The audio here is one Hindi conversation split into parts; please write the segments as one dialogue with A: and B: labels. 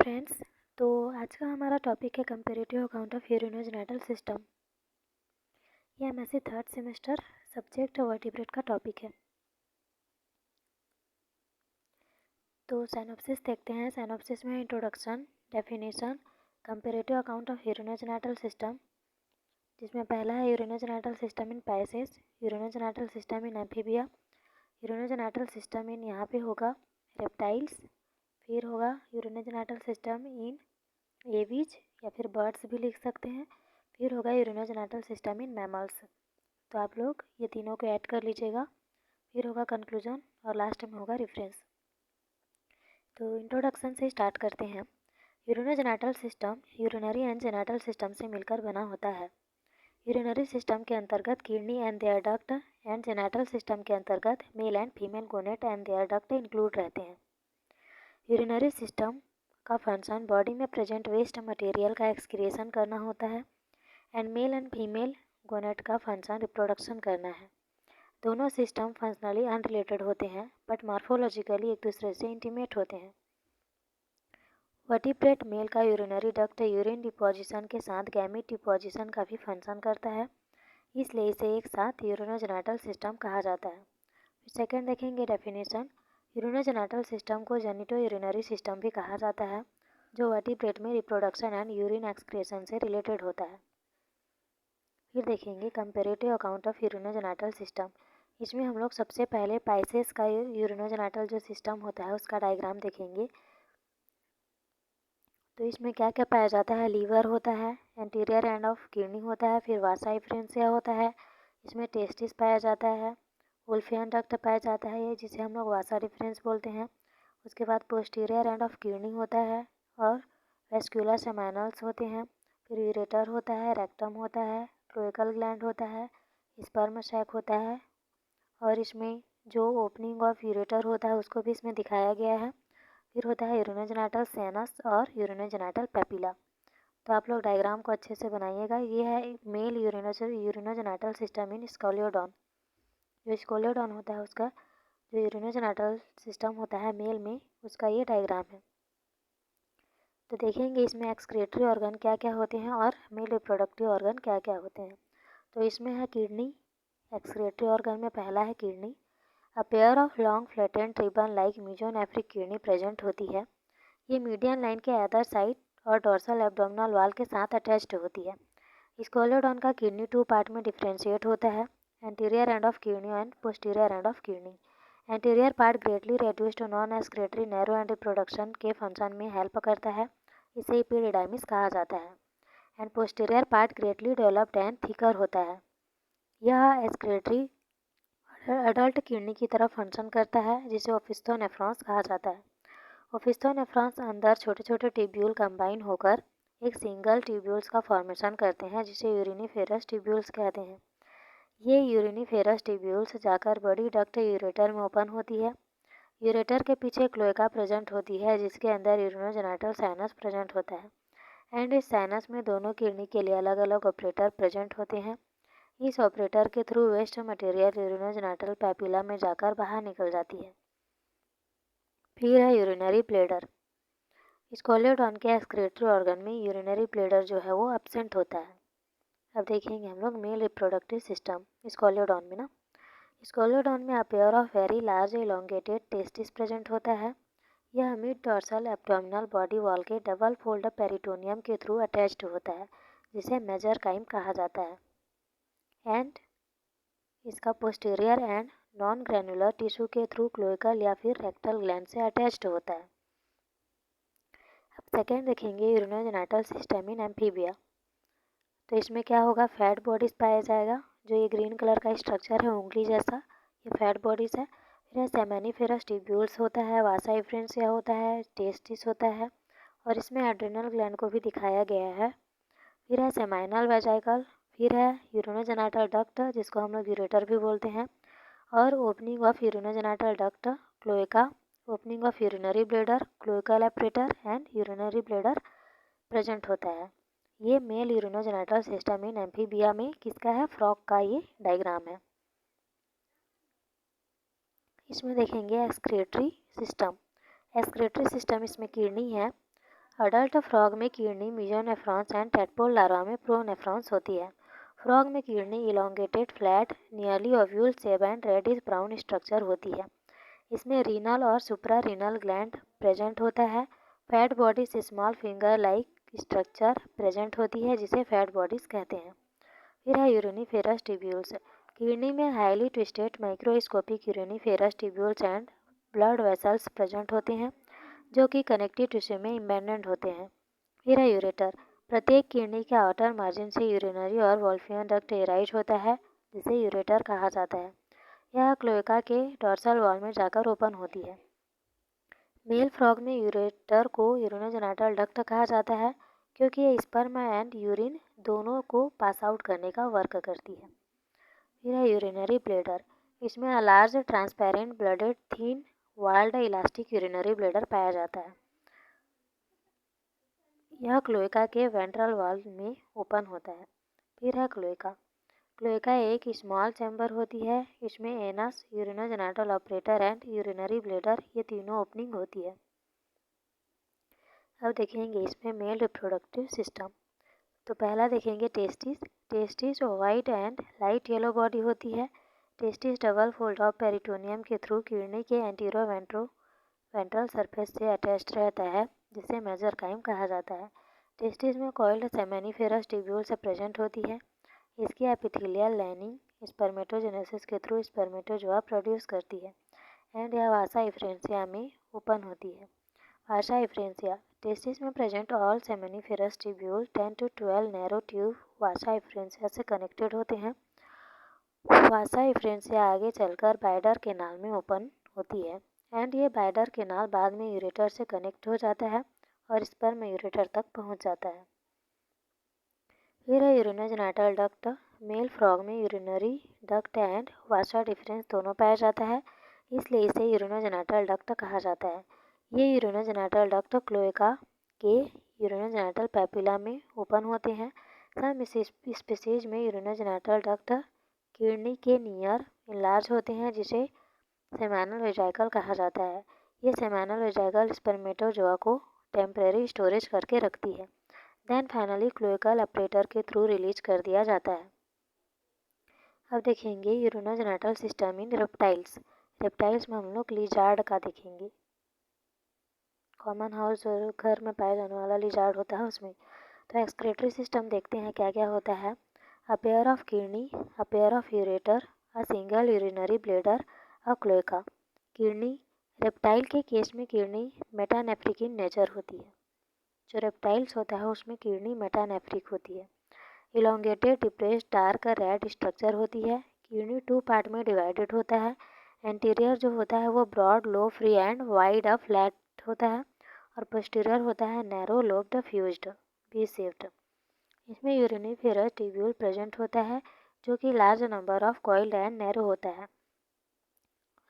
A: फ्रेंड्स, तो आज का हमारा टॉपिक है comparative account of urinogenital system. ये MSc third semester subject vertebrate का टॉपिक है। तो साइनॉप्सिस देखते हैं। साइनॉप्सिस में introduction, definition, comparative account of urinogenital system, जिसमें पहला है urinogenital system in pisces, urinogenital system in amphibia, urinogenital system in यहाँ पे होगा रेप्टाइल्स, फिर होगा यूरिनोजेनिटल सिस्टम इन एवीज या फिर बर्ड्स भी लिख सकते हैं, फिर होगा यूरिनोजेनिटल सिस्टम इन मैमल्स। तो आप लोग ये तीनों को ऐड कर लीजिएगा, फिर होगा कंक्लूजन और लास्ट में होगा रेफरेंस। तो इंट्रोडक्शन से स्टार्ट करते हैं। Urinogenital system urinary and genital system से मिलकर बना होता है। यूरिनरी सिस्टम के अंतर्गत kidney and their duct and genital system के अंतर्गत male and female gonad and their duct include रहते हैं। यूरिनरी सिस्टम का फंक्शन बॉडी में प्रेजेंट वेस्ट मटेरियल का एक्सक्रीशन करना होता है and male and female gonad का फंक्शन रिप्रोडक्शन करना है। दोनों सिस्टम फंक्शनली अनरिलेटेड होते हैं बट मॉर्फोलॉजिकली एक दूसरे से इंटीमेट होते हैं। वर्टिब्रेट मेल का यूरिनरी डक्ट यूरिन डिपोजिशन के साथ गैमीट डिपोजिशन का भी फंक्शन करता है, इसलिए इसे एक साथ यूरिनोजेनिटल सिस्टम कहा जाता है। सेकेंड देखेंगे डेफिनेशन। यूरिनोजेनिटल सिस्टम को जेनिटो यूरिनरी सिस्टम भी कहा जाता है, जो वर्टिब्रेट में रिप्रोडक्शन एंड यूरिन एक्सक्रीशन से रिलेटेड होता है। फिर देखेंगे comparative account of urinogenital system. इसमें हम लोग सबसे पहले पाइसेस का यूरिनोजेनिटल जो सिस्टम होता है उसका डायग्राम देखेंगे। तो इसमें क्या क्या पाया जाता है, लीवर होता है, एंटीरियर एंड ऑफ किडनी होता है, फिर वासा एफरेंसिया होता है, इसमें टेस्टिस पाया जाता है, वुल्फियन डक्ट पाया जाता है, ये जिसे हम लोग वासा डिफरेंस बोलते हैं। उसके बाद पोस्टीरियर एंड ऑफ किडनी होता है और वेस्क्यूलर सेमाइनल्स होते हैं, फिर यूरेटर होता है, रेक्टम होता है, क्लोएकल ग्लैंड होता है, स्पर्म सैक होता है और इसमें जो ओपनिंग ऑफ यूरेटर होता है उसको भी इसमें दिखाया गया है। फिर होता है यूरिनोजेनिटल सेनस और यूरिनोजेनिटल पेपिला। तो आप लोग डायग्राम को अच्छे से बनाइएगा। ये है मेल यूरिनोजेनिटल सिस्टम इन स्कोलियोडॉन। जो स्कोलियोडॉन होता है उसका जो यूरिनोजेनिटल सिस्टम होता है मेल में, उसका ये डायग्राम है। तो देखेंगे इसमें एक्सक्रीटरी ऑर्गन क्या क्या होते हैं और मेल रिप्रोडक्टिव ऑर्गन क्या क्या होते हैं। तो इसमें है किडनी। एक्सक्रीटरी ऑर्गन में पहला है kidney. A pair of long flattened ribbon like mesonephric kidney present होती है। ये मीडियन लाइन के अदर साइड और डोर्सल एब्डोमिनल वॉल के साथ अटैच्ड होती है। स्कोलियोडॉन का किडनी टू पार्ट में डिफ्रेंशिएट होता है, anterior end of kidney and posterior end of kidney. Anterior part greatly reduced to non excretory narrow and reproduction के फंक्शन में हेल्प करता है, इसे एपिडिडाइमिस कहा जाता है। And posterior part greatly developed and thicker होता है। यह एक्सक्रीटरी अडल्ट किडनी की तरह फंक्शन करता है, जिसे ओफिस्थोनेफ्रॉन्स कहा जाता है। ओफिस्थोनेफ्रॉन्स अंदर छोटे छोटे ट्यूब्यूल कंबाइन होकर एक सिंगल ट्यूब्यूल्स का फॉर्मेशन करते हैं, जिसे यूरिनिफेरस ट्यूब्यूल्स कहते हैं। ये यूरिनिफेरस ट्यूब्यूल्स जाकर बड़ी डक्ट यूरेटर में ओपन होती है। यूरेटर के पीछे क्लोएका प्रेजेंट होती है, जिसके अंदर यूरिनोजेनिटल साइनस प्रेजेंट होता है एंड इस साइनस में दोनों किडनी के लिए अलग अलग ऑपरेटर प्रेजेंट होते हैं। इस ऑपरेटर के through waste material urinogenital papilla में जाकर बाहर निकल जाती है। फिर है यूरिनरी ब्लैडर। स्कोलियोडॉन के एक्सक्रीटरी ऑर्गन में यूरिनरी ब्लैडर जो है वो एब्सेंट होता है। अब देखेंगे हम लोग मेल रिप्रोडक्टिव सिस्टम स्कोलियोडॉन में ना। स्कोलियोडॉन में a pair of very large elongated testis present होता है। यह mid dorsal abdominal body wall के डबल फोल्ड पेरिटोनियम के थ्रू अटैच्ड होता है, जिसे मेजरकाइम कहा जाता है। एंड इसका posterior and non granular tissue के थ्रू क्लोइकल या फिर रेक्टल ग्लैंड से अटैच्ड होता है। अब सेकेंड देखेंगे यूरिनोजेनिटल सिस्टम इन एम्फीबिया। तो इसमें क्या होगा, फैट बॉडीज पाया जाएगा। जो ये ग्रीन कलर का स्ट्रक्चर है उंगली जैसा, ये फैट बॉडीज है। फिर सेमेनिफेरस ट्यूब्यूल्स होता है, वासा एफरेंसिया होता है, टेस्टिस होता है और इसमें एड्रिनल ग्लैंड को भी दिखाया गया है। फिर है सेमाइनल वेजाइकल, फिर है यूरिनोजेनिटल डक्ट जिसको हम लोग यूरेटर भी बोलते हैं, और opening of urinogenital duct cloaca, opening of urinary bladder cloacal aperture and urinary bladder present होता है। ये male urinogenital system in amphibia में किसका है, फ्रॉग का ये डायग्राम है। इसमें देखेंगे एक्सक्रीटरी सिस्टम। एक्सक्रीटरी सिस्टम इसमें किडनी है। अडल्ट फ्रॉग में kidney mesonephros and tadpole larva में प्रोनेफ्रॉन्स होती है। फ्रॉग में kidney elongated, flat, nearly oval shape and reddish brown structure होती है। इसमें रीनल और सुप्रा रीनल ग्लैंड प्रेजेंट होता है। Fat bodies small finger like structure present होती है जिसे फैट बॉडीज कहते हैं। फिर है यूरिनिफेरस ट्यूब्यूल्स। किडनी में highly twisted microscopic uriniferous tubules and blood vessels present होते हैं जो कि कनेक्टिव टिश्यू में इम्बेडेड होते हैं। फिर है यूरेटर। प्रत्येक किडनी के आउटर मार्जिन से यूरिनरी और वोल्फियन डक्ट एराइज होता है जिसे यूरेटर कहा जाता है। यह क्लोएका के डोर्सल वॉल में जाकर ओपन होती है। मेल फ्रॉग में यूरेटर को यूरिनोजेनिटल डक्ट कहा जाता है क्योंकि ये स्पर्म एंड यूरिन दोनों को पास आउट करने का वर्क करती है। फिर है यूरिनरी ब्लैडर। इसमें large transparent blooded thin walled elastic urinary bladder पाया जाता है। यह क्लोएका के वेंट्रल वॉल में ओपन होता है। फिर है क्लोएका। क्लोएका एक स्मॉल चैम्बर होती है। इसमें anus, urinogenital operator and urinary bladder ये तीनों ओपनिंग होती है। अब देखेंगे इसमें मेल रिप्रोडक्टिव सिस्टम। तो पहला देखेंगे testis. Testis white and light yellow body होती है। Testis double fold of peritoneum के थ्रू किडनी के एंटीरो वेंट्रल सरफेस से अटैच्ड रहता है जिसे मेजोकाइम कहा जाता है। टेस्टिस में कॉइल्ड सेमेनिफेरस ट्यूब्यूल से प्रेजेंट होती है। इसकी एपिथेलियल लाइनिंग स्पर्मेटोजेनेसिस के थ्रू स्पर्मेटोजोआ प्रोड्यूस करती है एंड यह वासा इफ्रेंसिया में ओपन होती है। वासा इफ्रेंसिया। टेस्टिस में present all seminiferous tubule 10 to 12 narrow tube Vasa efferentia से कनेक्टेड होते हैं। वासा इफ्रेंसिया आगे चलकर बाइडर केनाल में ओपन होती है एंड ये बाइडर केनाल बाद में यूरेटर से कनेक्ट हो जाता है और स्पर्म यूरेटर तक पहुंच जाता है। फिर है यूरिनोजेनिटल डक्ट। मेल फ्रॉग में urinary duct and Vasa difference दोनों पाया जाता है, इसलिए इसे यूरिनोजेनिटल डक्ट कहा जाता है। ये यूरिनोजेनिटल डक्ट क्लोएका के यूरिनोजेनिटल पैपिला में ओपन होते हैं। सम स्पीसीज में यूरिनोजेनिटल डक्ट किडनी के नियर इनलार्ज होते हैं जिसे सेमिनल वेजाइकल कहा जाता है। ये सेमिनल वेजाइकल स्पर्मेटोजोआ को टेम्परेरी स्टोरेज करके रखती है। देन फाइनली क्लोएकल अपरेटर के थ्रू रिलीज कर दिया जाता है। अब देखेंगे urinogenital system in reptiles. Reptiles में हम लोग लिजार्ड का देखेंगे। कॉमन हाउस घर में पाया जाने वाला लिजार्ड होता है उसमें। तो एक्सक्रेटरी सिस्टम देखते हैं क्या क्या होता है। अ pair of kidney, a pair of ureter, a single urinary bladder, a cloaca. Kidney. Reptile के केस में किडनी मेटानेफ्रिक इन नेचर होती है। जो रेप्टाइल्स होता है उसमें किडनी मेटानेफ्रिक होती है। Elongated, depressed, dark red structure होती है। किडनी 2 पार्ट में डिवाइडेड होता है। एंटीरियर जो होता है वो broad, low, free and wide flat होता है और पोस्टीरियर होता है narrow, lobed, fused, V shaped. इसमें यूरिनिफेरस ट्यूब्यूल प्रेजेंट होता है जो कि large number of coiled and narrow होता है।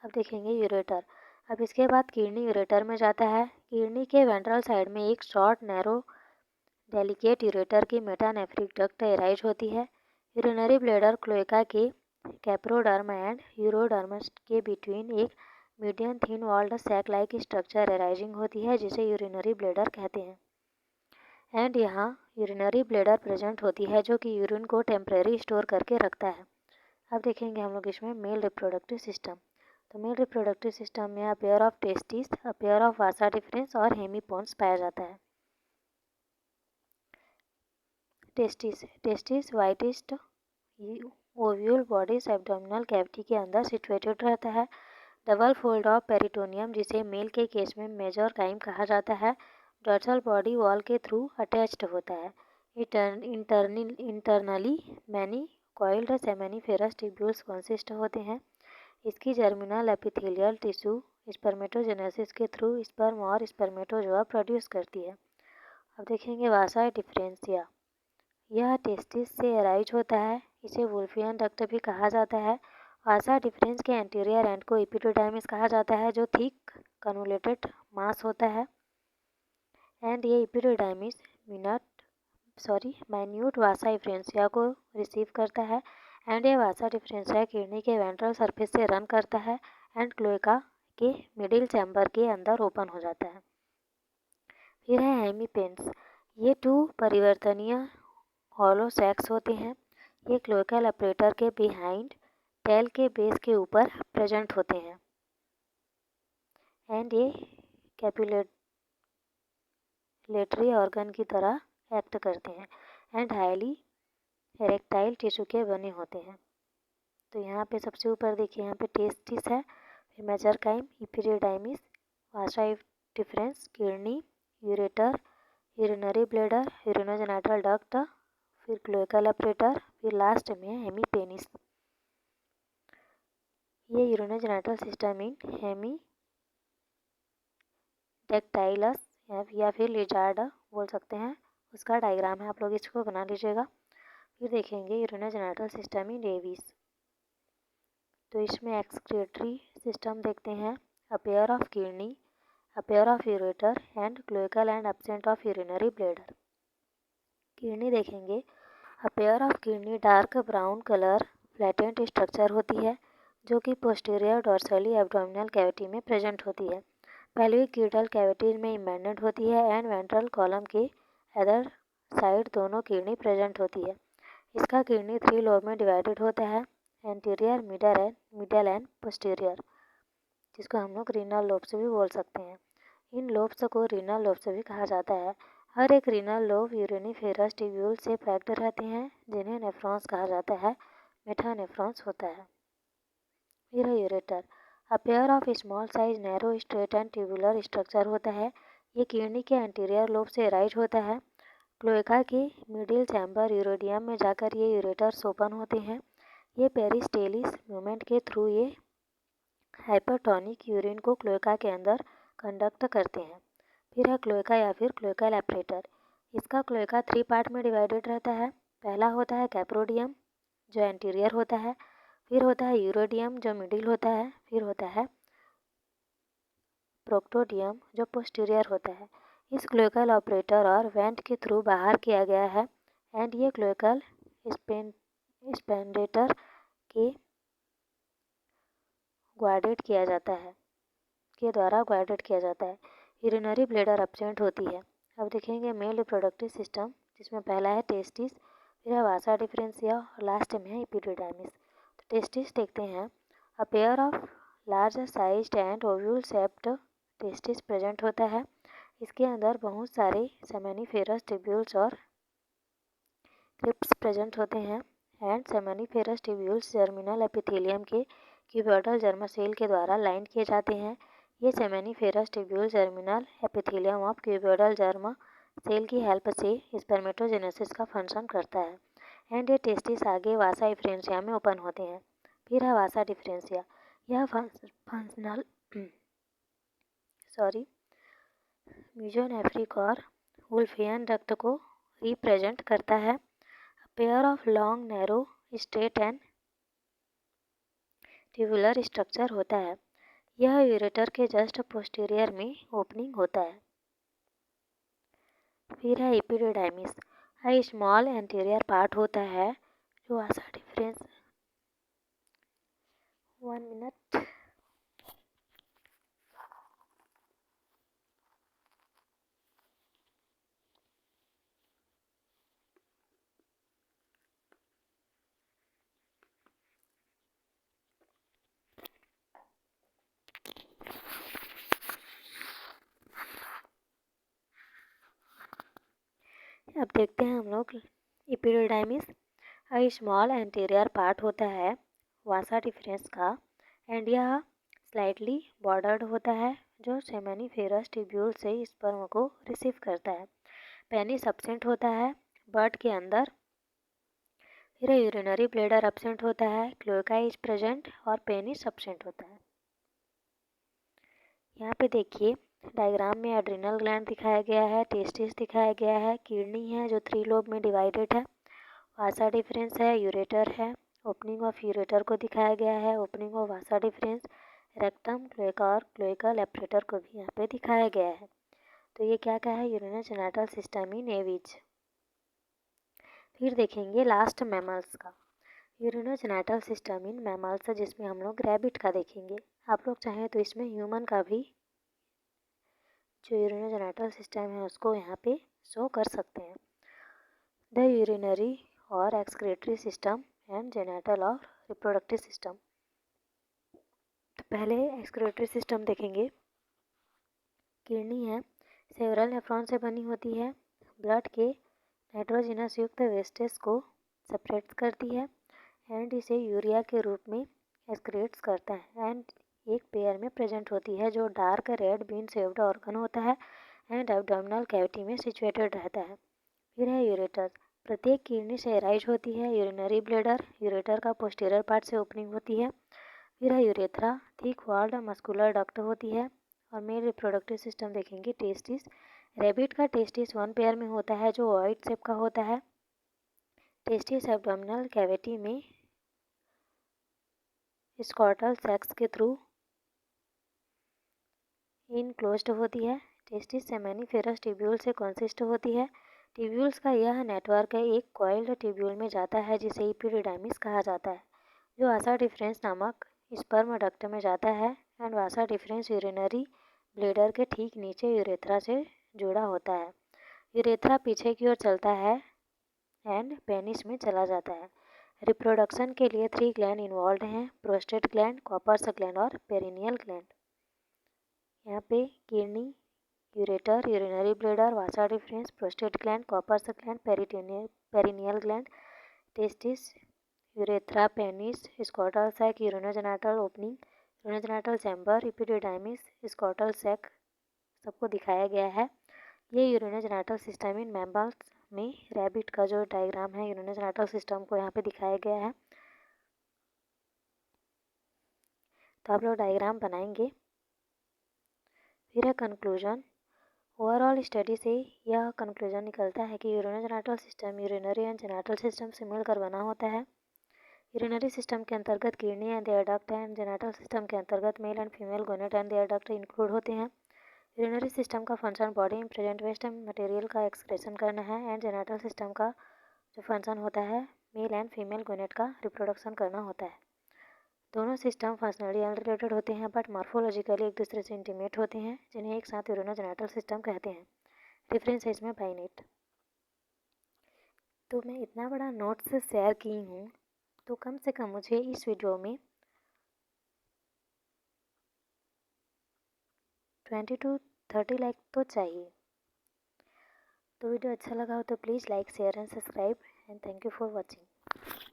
A: अब देखेंगे यूरेटर। अब इसके बाद किडनी यूरेटर में जाता है। किडनी के वेंट्रल साइड में एक शॉर्ट नैरो डेलिकेट यूरेटर की मेटानेफ्रिक डक्ट एराइज होती है। यूरिनरी ब्लैडर क्लोएका के कैप्रोडर्म एंड यूरोडर्मस के बिटवीन एक medium thin walled sac like structure arising होती है जिसे यूरिनरी ब्लैडर कहते हैं। एंड यहाँ यूरिनरी ब्लैडर प्रेजेंट होती है जो कि यूरिन को टेम्परेरी स्टोर करके रखता है। अब देखेंगे हम लोग इसमें मेल रिप्रोडक्टिव सिस्टम। तो मेल रिप्रोडक्टिव सिस्टम में a pair of testis, a pair of vasa deferens और हेमीपोन्स पाया जाता है। Testis whitish oval bodies abdominal cavity के अंदर सिचुएटेड रहता है। डबल फोल्ड ऑफ पेरिटोनियम जिसे मेल के केस में मेजोकाइम कहा जाता है डॉर्सल बॉडी वॉल के थ्रू अटैच्ड होता है। Internally many coiled seminiferous tubules consist होते हैं। इसकी जर्मिनल एपिथेलियल टिश्यू स्पर्मेटोजेनेसिस के थ्रू स्पर्म और स्पर्मेटोजोआ प्रोड्यूस करती है। अब देखेंगे वासा डिफरेंसिया। यह टेस्टिस से अराइज होता है। इसे वुल्फियन डक्ट भी कहा जाता है। वासा डिफरेंस के एंटीरियर एंड को एपिडोडाइमिस कहा जाता है जो थिक कन्वोल्यूटेड मास होता है एंड ये एपिडोडाइमिस माइन्यूट वासा डिफरेंसिया को रिसीव करता है एंड ये वासा डिफरेंसिया किडनी के वेंट्रल सरफेस से रन करता है एंड क्लोएका के मिडिल चैम्बर के अंदर ओपन हो जाता है। फिर है हेमीपेन्स। ये 2 परिवर्तनीय हॉलो सैक्स होते हैं। ये क्लोएकल अपरेटर के बिहाइंड टेल के बेस के ऊपर प्रेजेंट होते हैं एंड ये कैपुलेटरी ऑर्गन की तरह एक्ट करते हैं एंड हाईली एरेक्टाइल टिश्यू के बने होते हैं। तो यहाँ पे सबसे ऊपर देखिए, यहाँ पे टेस्टिस है, फिर mesorchium, epididymis, vasa deferens, kidney, ureter, urinary bladder, urinogenital duct, फिर क्लोएकल अपरेटर, फिर लास्ट में हेमीपेनिस। ये यूरिनोजेनिटल सिस्टम इन हेमीडेक्टाइलस या फिर लिजार्ड बोल सकते हैं, उसका डायग्राम है, आप लोग इसको बना लीजिएगा। फिर देखेंगे यूरिनोजेनिटल सिस्टम इन एविस। तो इसमें एक्सक्रीटरी सिस्टम देखते हैं, a pair of kidney, a pair of ureter and cloacal and absent of urinary bladder. Kidney देखेंगे, a pair of kidney dark brown colour flattened structure होती है जो कि पोस्टीरियर डोर्सली एब्डोमिनल कैविटी में प्रेजेंट होती है। पेल्विक गिल्टल कैविटीज में इम्बेडेड होती है एंड वेंट्रल कॉलम के अदर साइड दोनों किडनी प्रेजेंट होती है। इसका किडनी 3 लोब में डिवाइडेड होता है, एंटीरियर, मिडल एंड पोस्टीरियर, जिसको हम लोग रीनल लोब्स भी बोल सकते हैं। इन लोब्स को रीनल लोब्स भी कहा जाता है। हर एक रीनल लोब यूरिनिफेरस ट्यूब्यूल से पैक्ड रहते हैं जिन्हें नेफ्रॉन्स कहा जाता है। मेटानेफ्रॉन्स होता है। फिर है ureter, a pair of small size narrow straight and tubular structure होता है। ये किडनी के एंटीरियर लोब से राइज होता है। क्लोएका के मिडिल चैम्बर यूरोडियम में जाकर ये यूरेटर्स ओपन होते हैं। ये पेरिस्टेलिस मूवमेंट के थ्रू ये हाइपरटोनिक यूरिन को क्लोएका के अंदर कंडक्ट करते हैं। फिर है क्लोएका या फिर क्लोएकल अपरेटर। इसका क्लोएका 3 पार्ट में डिवाइडेड रहता है। पहला होता है कैप्रोडियम जो एंटीरियर होता है, फिर होता है यूरोडियम जो मिडिल होता है, फिर होता है प्रोक्टोडियम जो पोस्टीरियर होता है। इस क्लोएकल ऑपरेटर और वेंट के थ्रू बाहर किया गया है एंड ये क्लोएकल स्पेंडेटर के ग्वाडेड किया जाता है, के द्वारा ग्वाडेड किया जाता है। यूरिनरी ब्लैडर एब्सेंट होती है। अब देखेंगे मेल रिप्रोडक्टिव सिस्टम, जिसमें पहला है टेस्टिस, फिर है वासा डिफरेंशिया और लास्ट में है एपिडिडाइमिस। तो टेस्टिस देखते हैं, a pair of large sized and oval shaped testis present होता है। इसके अंदर बहुत सारे सेमेनिफेरस ट्यूब्यूल्स और क्रिप्स प्रेजेंट होते हैं and seminiferous tubules germinal epithelium के क्यूबोइडल जर्म सेल के द्वारा लाइन किए जाते हैं। ये seminiferous tubule germinal epithelium of cuboidal germ cell की हेल्प से स्पर्मेटोजेनेसिस का फंक्शन करता है एंड ये टेस्टिस आगे वासा डिफरेंशिया में ओपन होते हैं। फिर है वासा डिफरेंशिया, यह फंक्शनल म्यूजोनेफ्रिक और वुल्फियन डक्ट को रिप्रेजेंट करता है। Pair of long narrow straight and tubular structure होता है। यह यूरेटर के जस्ट पोस्टीरियर में ओपनिंग होता है। फिर है एपिडिडाइमिस, स्मॉल एंटीरियर पार्ट होता है जो वासा डिफरेंस 1 मिनट। अब देखते हैं हम लोग एपिडिडाइमिस, स्मॉल एंटीरियर पार्ट होता है वासा डिफरेंस का एंड यह स्लाइटली बॉर्डर्ड होता है जो सेमेनिफेरस ट्यूब्यूल से स्पर्म को रिसीव करता है। पेनिस एब्सेंट होता है बर्ड के अंदर। फिर यूरिनरी ब्लैडर एब्सेंट होता है, क्लोएका इज प्रेजेंट और पेनिस एब्सेंट होता है। यहाँ पे देखिए डायग्राम में एड्रिनल ग्लैंड दिखाया गया है, टेस्टिस दिखाया गया है, किडनी है जो 3 लोब में डिवाइडेड है, वासा डिफरेंस है, यूरेटर है, ओपनिंग ऑफ यूरेटर को दिखाया गया है, opening of vasa difference, rectum, cloaca और क्लोएकल अपरेटर को भी यहाँ पे दिखाया गया है। तो ये क्या क्या है, यूरिनोजेनिटल सिस्टम इन एविज। फिर देखेंगे लास्ट मैमल्स का, यूरिनोजेनिटल सिस्टम इन मैमल्स, जिसमें हम लोग रैबिट का देखेंगे। आप लोग चाहें तो इसमें ह्यूमन का भी जो यूरिनोजेनिटल सिस्टम है उसको यहाँ पे शो कर सकते हैं। द यूरिनरी और एक्सक्रीटरी सिस्टम एंड जेनिटल और रिप्रोडक्टिव सिस्टम। तो पहले एक्सक्रीटरी सिस्टम देखेंगे। किडनी है, सेवरल नेफ्रॉन से बनी होती है। ब्लड के नाइट्रोजिनस युक्त वेस्टेज को सेपरेट करती है एंड इसे यूरिया के रूप में एक्सक्रीट्स करता है एंड एक पेयर में प्रेजेंट होती है जो dark red bean shaped organ होता है एंड एब्डोमिनल कैविटी में सिचुएटेड रहता है। फिर है यूरेटर। प्रत्येक किडनी से एराइज होती है। यूरिनरी ब्लैडर यूरेटर का पोस्टीरियर पार्ट से ओपनिंग होती है। फिर है urethra, thick walled muscular duct होती है। और मेल रिप्रोडक्टिव सिस्टम देखेंगे। टेस्टिस, रेबिट का टेस्टिस वन पेयर में होता है जो ऑइड शेप का होता है। टेस्टिस एब्डोमिनल कैविटी में स्कॉटल सैक्स के थ्रू इनक्लोज्ड होती है। टेस्टिस सेमेनिफेरस ट्यूब्यूल से कंसिस्ट होती है। ट्यूब्यूल्स का यह नेटवर्क एक कॉइल्ड ट्यूब्यूल में जाता है जिसे इपिडिडाइमिस कहा जाता है, जो वासा डिफरेंस नामक स्पर्म डक्ट में जाता है and Vasa difference urinary bladder के ठीक नीचे यूरेथ्रा से जुड़ा होता है। यूरेथ्रा पीछे की ओर चलता है एंड पेनिस में चला जाता है। रिप्रोडक्शन के लिए 3 ग्लैंड इन्वॉल्व हैं, प्रोस्टेट ग्लैंड, कॉपर्स ग्लैंड और पेरिनियल ग्लैंड। यहाँ पे kidney, ureter, urinary bladder, vasa deferens, prostate gland, Cowper's gland, perineal gland, testis, urethra, penis, scrotal sac, urinogenital opening, urinogenital chamber, epididymis, scrotal sac सबको दिखाया गया है। ये यूरिनोजेनिटल सिस्टम इन मैमल्स में रैबिट का जो डायग्राम है यूरिनोजेनिटल सिस्टम को यहाँ पे दिखाया गया है। तो आप लोग डायग्राम बनाएंगे। फिर है कंक्लूजन। ओवरऑल स्टडी से यह कंक्लूजन निकलता है कि urinogenital system urinary and genital system से मिलकर बना होता है। यूरिनरी सिस्टम के अंतर्गत kidney and their duct and genital system के अंतर्गत male and female gonad and their duct include होते हैं। यूरिनरी सिस्टम का फंक्शन बॉडी में प्रेजेंट वेस्ट मटेरियल का एक्सक्रेशन करना है एंड जेनिटल सिस्टम का जो फंक्शन होता है मेल एंड फीमेल गोनेट का रिप्रोडक्शन करना होता है। दोनों सिस्टम फंक्शनली अनरिलेटेड होते हैं बट मॉर्फोलॉजिकली एक दूसरे से इंटीमेट होते हैं, जिन्हें एक साथ यूरिनोजेनिटल सिस्टम कहते हैं। रेफरेंस है इसमें बाइनेट। तो मैं इतना बड़ा नोट्स शेयर की हूँ तो कम से कम मुझे इस वीडियो में 20 to 30 लाइक तो चाहिए। तो वीडियो अच्छा लगा हो तो please like share and subscribe and thank you for watching.